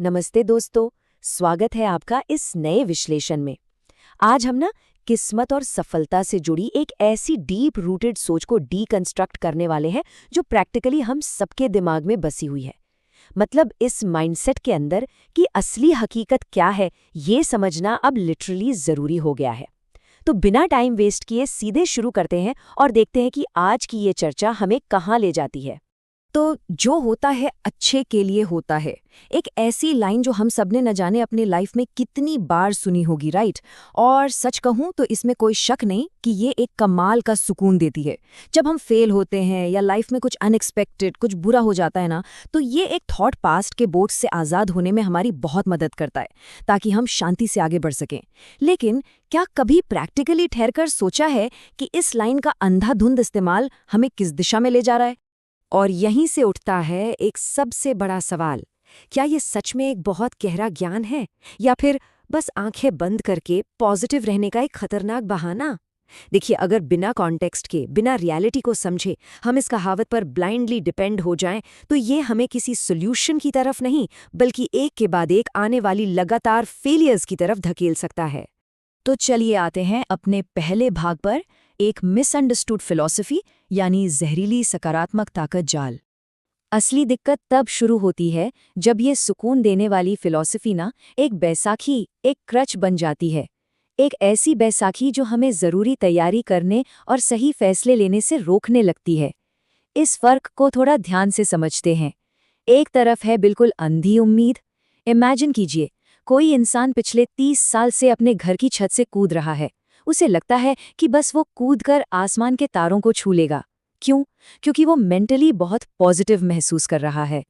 नमस्ते दोस्तों, स्वागत है आपका इस नए विश्लेषण में। आज हम किस्मत और सफलता से जुड़ी एक ऐसी डीप रूटेड सोच को डीकंस्ट्रक्ट करने वाले हैं जो प्रैक्टिकली हम सबके दिमाग में बसी हुई है। मतलब इस माइंडसेट के अंदर कि असली हकीकत क्या है, ये समझना अब लिटरली जरूरी हो गया है। तो बिना टाइम वेस्ट किए सीधे शुरू करते हैं और देखते हैं कि आज की ये चर्चा हमें कहाँ ले जाती है। तो जो होता है अच्छे के लिए होता है, एक ऐसी लाइन जो हम सबने न जाने अपने लाइफ में कितनी बार सुनी होगी, राइट। और सच कहूं तो इसमें कोई शक नहीं कि ये एक कमाल का सुकून देती है। जब हम फेल होते हैं या लाइफ में कुछ अनएक्सपेक्टेड कुछ बुरा हो जाता है ना, तो ये एक थॉट पास्ट के बोझ से आज़ाद होने में हमारी बहुत मदद करता है, ताकि हम शांति से आगे बढ़ सकें। लेकिन क्या कभी प्रैक्टिकली ठहरकर सोचा है कि इस लाइन का अंधाधुंध इस्तेमाल हमें किस दिशा में ले जा रहा है? और यहीं से उठता है एक सबसे बड़ा सवाल, क्या ये सच में एक बहुत गहरा ज्ञान है या फिर बस आंखें बंद करके पॉजिटिव रहने का एक खतरनाक बहाना? देखिए, अगर बिना कॉन्टेक्स्ट के, बिना रियलिटी को समझे हम इस कहावत पर ब्लाइंडली डिपेंड हो जाएं, तो ये हमें किसी सोल्यूशन की तरफ नहीं, बल्कि एक के बाद एक आने वाली लगातार फेलियर्स की तरफ धकेल सकता है। तो चलिए आते हैं अपने पहले भाग पर, एक मिसअंडरस्टूड फिलॉसफी यानी जहरीली सकारात्मक ताकत जाल। असली दिक्कत तब शुरू होती है जब ये सुकून देने वाली फिलॉसफी एक बैसाखी, एक क्रच बन जाती है। एक ऐसी बैसाखी जो हमें ज़रूरी तैयारी करने और सही फैसले लेने से रोकने लगती है। इस फर्क को थोड़ा ध्यान से समझते हैं। एक तरफ है बिल्कुल अंधी उम्मीद। इमेजिन कीजिए, कोई इंसान पिछले 30 साल से अपने घर की छत से कूद रहा है। उसे लगता है कि बस वो कूदकर आसमान के तारों को छू लेगा। क्यों? क्योंकि वो मेंटली बहुत पॉजिटिव महसूस कर रहा है।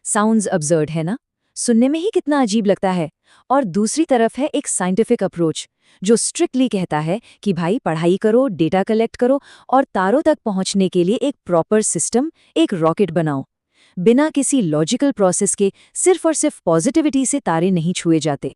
साउंड्स अब्सर्ड है ना? सुनने में ही कितना अजीब लगता है। और दूसरी तरफ है एक साइंटिफिक अप्रोच जो स्ट्रिक्टली कहता है कि भाई पढ़ाई करो, डेटा कलेक्ट करो और तारों तक पहुंचने के लिए एक प्रॉपर सिस्टम, एक रॉकेट बनाओ। बिना किसी लॉजिकल प्रोसेस के सिर्फ और सिर्फ पॉजिटिविटी से तारे नहीं छुए जाते।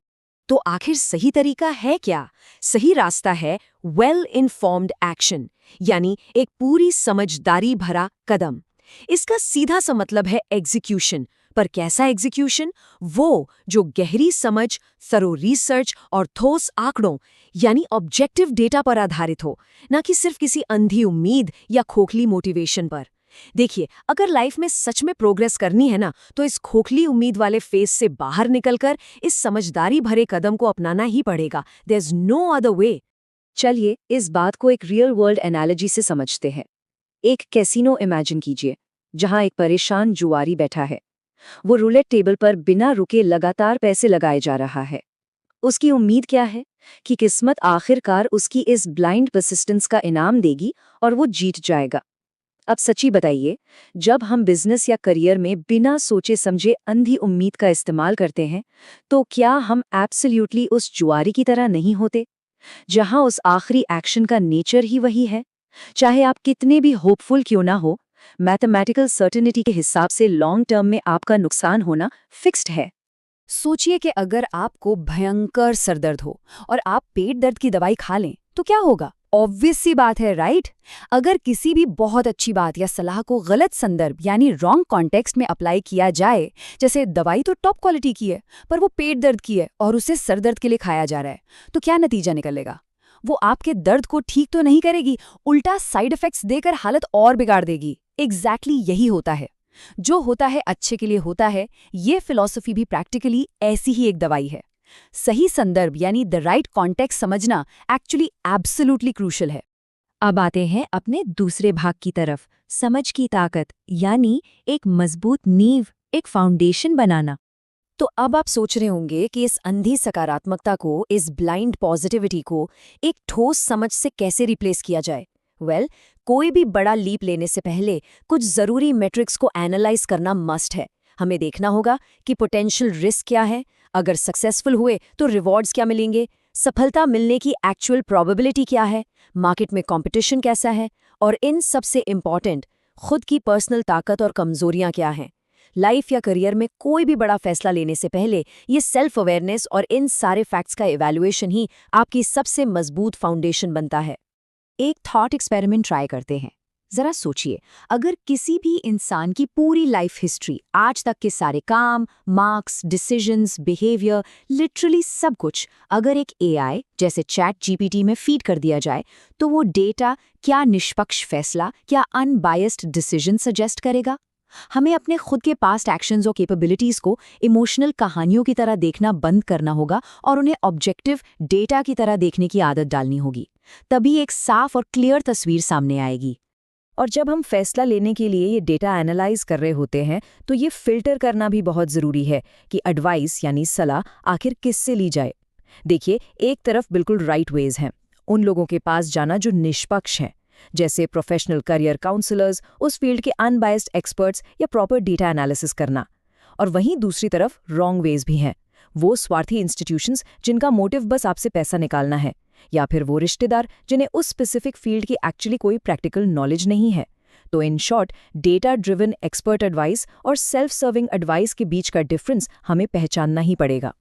तो आखिर सही तरीका है क्या? सही रास्ता है वेल इन्फॉर्म्ड एक्शन, यानी एक पूरी समझदारी भरा कदम। इसका सीधा सा मतलब है एग्जीक्यूशन। पर कैसा एग्जीक्यूशन? वो जो गहरी समझ, थरो रिसर्च और ठोस आंकड़ों यानी ऑब्जेक्टिव डेटा पर आधारित हो, ना कि सिर्फ किसी अंधी उम्मीद या खोखली मोटिवेशन पर। देखिए, अगर लाइफ में सच में प्रोग्रेस करनी है ना, तो इस खोखली उम्मीद वाले फेज से बाहर निकलकर इस समझदारी भरे कदम को अपनाना ही पड़ेगा। There is no other way. चलिए इस बात को एक रियल वर्ल्ड एनालॉजी से समझते हैं। एक कैसीनो इमेजिन कीजिए, जहां एक परेशान जुआरी बैठा है। वो रूलेट टेबल पर बिना रुके लगातार पैसे लगाए जा रहा है। उसकी उम्मीद क्या है? कि किस्मत आखिरकार उसकी इस ब्लाइंड परसिस्टेंस का इनाम देगी और वो जीत जाएगा। अब सच्ची बताइए, जब हम बिजनेस या करियर में बिना सोचे समझे अंधी उम्मीद का इस्तेमाल करते हैं, तो क्या हम एब्सोल्यूटली उस जुआरी की तरह नहीं होते, जहां उस आखिरी एक्शन का नेचर ही वही है? चाहे आप कितने भी होपफुल क्यों ना हो, मैथमेटिकल सर्टेनिटी के हिसाब से लॉन्ग टर्म में आपका नुकसान होना फिक्स्ड है। सोचिए कि अगर आपको भयंकर सरदर्द हो और आप पेट दर्द की दवाई खा लें, तो क्या होगा? ऑब्वियस सी बात है, राइट। अगर किसी भी बहुत अच्छी बात या सलाह को गलत संदर्भ यानी रॉन्ग कॉन्टेक्स्ट में अप्लाई किया जाए, जैसे दवाई तो टॉप क्वालिटी की है पर वो पेट दर्द की है और उसे सर दर्द के लिए खाया जा रहा है, तो क्या नतीजा निकलेगा? वो आपके दर्द को ठीक तो नहीं करेगी, उल्टा साइड इफेक्ट्स देकर हालत और बिगाड़ देगी। एग्जैक्टली यही होता है। जो होता है अच्छे के लिए होता है, ये फिलॉसफी भी प्रैक्टिकली ऐसी ही एक दवाई है। सही संदर्भ यानी द राइट कॉन्टेक्स्ट समझना एक्चुअली एब्सोल्युटली क्रूशल है। अब आते हैं अपने दूसरे भाग की तरफ, समझ की ताकत यानी एक मजबूत नींव, एक फाउंडेशन बनाना। तो अब आप सोच रहे होंगे कि इस अंधी सकारात्मकता को, इस ब्लाइंड पॉजिटिविटी को एक ठोस समझ से कैसे रिप्लेस किया जाए। कोई भी बड़ा लीप लेने से पहले कुछ जरूरी मेट्रिक्स को एनालाइज करना मस्ट है। हमें देखना होगा कि पोटेंशियल रिस्क क्या है, अगर सक्सेसफुल हुए तो रिवॉर्ड्स क्या मिलेंगे, सफलता मिलने की एक्चुअल प्रोबेबिलिटी क्या है, मार्केट में कंपटीशन कैसा है, और इन सबसे इम्पॉर्टेंट, खुद की पर्सनल ताकत और कमजोरियां क्या हैं। लाइफ या करियर में कोई भी बड़ा फैसला लेने से पहले ये सेल्फ अवेयरनेस और इन सारे फैक्ट्स का इवैल्यूएशन ही आपकी सबसे मजबूत फाउंडेशन बनता है। एक थॉट एक्सपेरिमेंट ट्राई करते हैं। जरा सोचिए, अगर किसी भी इंसान की पूरी लाइफ हिस्ट्री, आज तक के सारे काम, मार्क्स, डिसीजंस, बिहेवियर, लिटरली सब कुछ अगर एक एआई जैसे चैट जीपीटी में फीड कर दिया जाए, तो वो डेटा क्या निष्पक्ष फैसला, क्या अनबायस्ड डिसीजन सजेस्ट करेगा? हमें अपने खुद के पास्ट एक्शंस और कैपेबिलिटीज को इमोशनल कहानियों की तरह देखना बंद करना होगा और उन्हें ऑब्जेक्टिव डेटा की तरह देखने की आदत डालनी होगी। तभी एक साफ और क्लियर तस्वीर सामने आएगी। और जब हम फैसला लेने के लिए ये डेटा एनालाइज कर रहे होते हैं तो ये फिल्टर करना भी बहुत ज़रूरी है कि एडवाइस यानी सलाह आखिर किससे ली जाए। देखिए, एक तरफ बिल्कुल राइट वेज हैं, उन लोगों के पास जाना जो निष्पक्ष हैं, जैसे प्रोफेशनल करियर काउंसलर्स, उस फील्ड के अनबायस्ड एक्सपर्ट्स या प्रॉपर डेटा एनालिसिस करना। और वहीं दूसरी तरफ रॉन्ग वेज भी हैं, वो स्वार्थी इंस्टीट्यूशंस जिनका मोटिव बस आपसे पैसा निकालना है, या फिर वो रिश्तेदार जिन्हें उस स्पेसिफिक फील्ड की एक्चुअली कोई प्रैक्टिकल नॉलेज नहीं है। तो in short, data driven expert advice और सेल्फ सर्विंग एडवाइस के बीच का डिफरेंस हमें पहचानना ही पड़ेगा।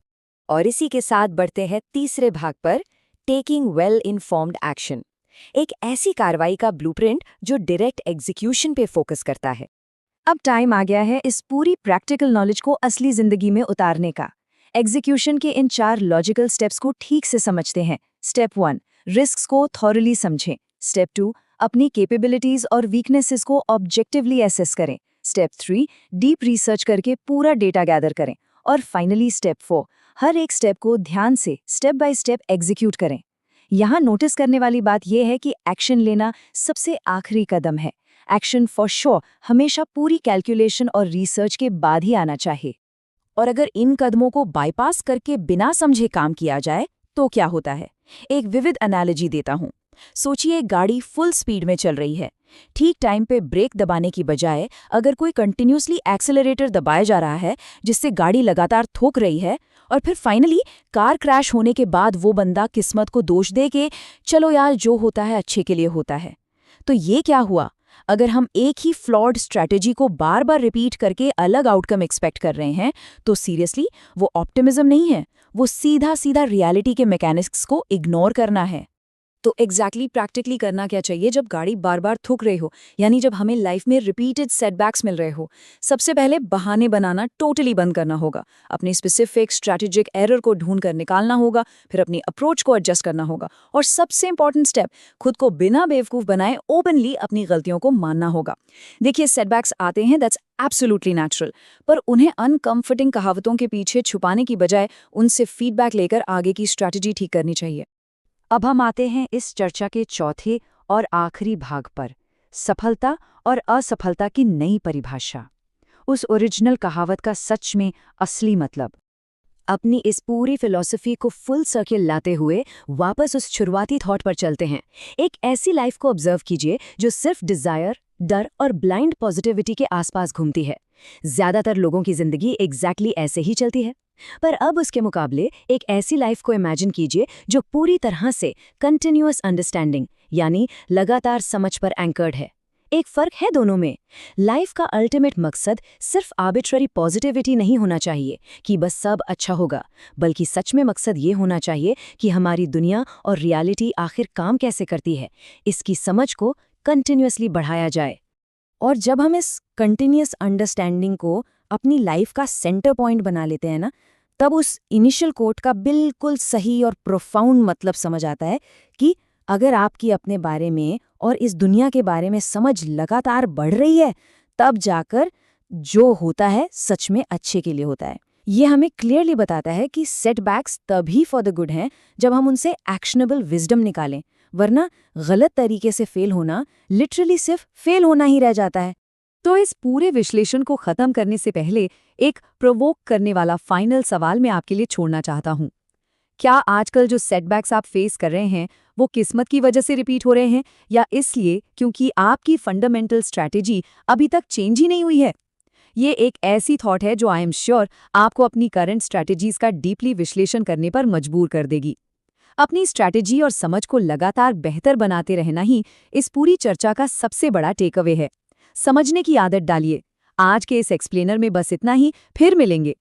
और इसी के साथ बढ़ते हैं तीसरे भाग पर, टेकिंग वेल इन्फॉर्म्ड एक्शन। एक ऐसी कार्रवाई का ब्लूप्रिंट जो डायरेक्ट एग्जीक्यूशन पे फोकस करता है। अब टाइम आ गया है इस पूरी प्रैक्टिकल नॉलेज को असली जिंदगी में उतारने का। एग्जीक्यूशन के इन 4 लॉजिकल स्टेप्स को ठीक से समझते हैं। स्टेप 1, रिस्क्स को थॉरली समझें। स्टेप 2, अपनी कैपेबिलिटीज और वीकनेसेस को ऑब्जेक्टिवली एसेस करें। स्टेप 3, डीप रिसर्च करके पूरा डेटा गैदर करें। और फाइनली स्टेप 4, हर एक स्टेप को ध्यान से स्टेप बाय स्टेप एग्जीक्यूट करें। यहाँ नोटिस करने वाली बात यह है कि एक्शन लेना सबसे आखिरी कदम है। एक्शन फॉर श्योर हमेशा पूरी कैलकुलेशन और रिसर्च के बाद ही आना चाहिए। और अगर इन कदमों को बाईपास करके बिना समझे काम किया जाए तो क्या होता है? एक विविध एनालॉजी देता हूँ। सोचिए, गाड़ी फुल स्पीड में चल रही है। ठीक टाइम पे ब्रेक दबाने की बजाय अगर कोई कंटिन्यूसली एक्सेलरेटर दबाया जा रहा है, जिससे गाड़ी लगातार ठोक रही है, और फिर फाइनली कार क्रैश होने के बाद वो बंदा किस्मत को दोष दे के चलो यार, जो होता है अच्छे के लिए होता है, तो ये क्या हुआ? अगर हम एक ही फ्लॉड स्ट्रैटेजी को बार बार रिपीट करके अलग आउटकम एक्सपेक्ट कर रहे हैं, तो सीरियसली वो ऑप्टिमिज्म नहीं है, वो सीधा सीधा रियलिटी के मैकेनिक्स को इग्नोर करना है। तो एग्जैक्टली प्रैक्टिकली करना क्या चाहिए जब गाड़ी बार बार थूक रही हो, यानी जब हमें लाइफ में रिपीटेड सेटबैक्स मिल रहे हो? सबसे पहले बहाने बनाना टोटली बंद करना होगा। अपनी स्पेसिफिक स्ट्रैटेजिक एरर को ढूंढ कर निकालना होगा, फिर अपनी अप्रोच को एडजस्ट करना होगा, और सबसे इंपॉर्टेंट स्टेप, खुद को बिना बेवकूफ बनाए ओपनली अपनी गलतियों को मानना होगा। देखिए, सेटबैक्स आते हैं, दैट्स एब्सोल्युटली नेचुरल, पर उन्हें अनकंफर्टिंग कहावतों के पीछे छुपाने की बजाय उनसे फीडबैक लेकर आगे की स्ट्रैटेजी ठीक करनी चाहिए। अब हम आते हैं इस चर्चा के चौथे और आखिरी भाग पर, सफलता और असफलता की नई परिभाषा। उस ओरिजिनल कहावत का सच में असली मतलब। अपनी इस पूरी फिलॉसफी को फुल सर्किल लाते हुए वापस उस शुरुआती थॉट पर चलते हैं। एक ऐसी लाइफ को ऑब्जर्व कीजिए जो सिर्फ डिजायर, डर और ब्लाइंड पॉजिटिविटी के आसपास घूमती है। ज्यादातर लोगों की जिंदगी एग्जैक्टली ऐसे ही चलती है। पर अब उसके मुकाबले एक ऐसी लाइफ को इमेजिन कीजिए जो पूरी तरह से कंटिन्यूअस अंडरस्टैंडिंग यानी लगातार समझ पर एंकर्ड है। एक फर्क है दोनों में। लाइफ का अल्टीमेट मकसद सिर्फ आर्बिट्ररी पॉजिटिविटी नहीं होना चाहिए कि बस सब अच्छा होगा, बल्कि सच में मकसद ये होना चाहिए कि हमारी दुनिया और रियलिटी आखिर काम कैसे करती है, इसकी समझ को कंटिन्यूअसली बढ़ाया जाए। और जब हम इस कंटिन्यूअस अंडरस्टैंडिंग को अपनी लाइफ का सेंटर पॉइंट बना लेते हैं ना, तब उस इनिशियल कोट का बिल्कुल सही और प्रोफाउंड मतलब समझ आता है कि अगर आपकी अपने बारे में और इस दुनिया के बारे में समझ लगातार बढ़ रही है, तब जाकर जो होता है सच में अच्छे के लिए होता है। ये हमें क्लियरली बताता है कि सेटबैक्स तभी फॉर द गुड हैं जब हम उनसे एक्शनेबल विजडम निकालें, वरना गलत तरीके से फेल होना लिटरली सिर्फ फेल होना ही रह जाता है। तो इस पूरे विश्लेषण को खत्म करने से पहले एक प्रोवोक करने वाला फाइनल सवाल मैं आपके लिए छोड़ना चाहता हूँ। क्या आजकल जो सेटबैक्स आप फेस कर रहे हैं वो किस्मत की वजह से रिपीट हो रहे हैं, या इसलिए क्योंकि आपकी फंडामेंटल स्ट्रैटेजी अभी तक चेंज ही नहीं हुई है? ये एक ऐसी थॉट है जो आई एम श्योर आपको अपनी करंट स्ट्रैटेजीज का डीपली विश्लेषण करने पर मजबूर कर देगी। अपनी स्ट्रैटेजी और समझ को लगातार बेहतर बनाते रहना ही इस पूरी चर्चा का सबसे बड़ा टेकअवे है। समझने की आदत डालिए। आज के इस एक्सप्लेनर में बस इतना ही, फिर मिलेंगे।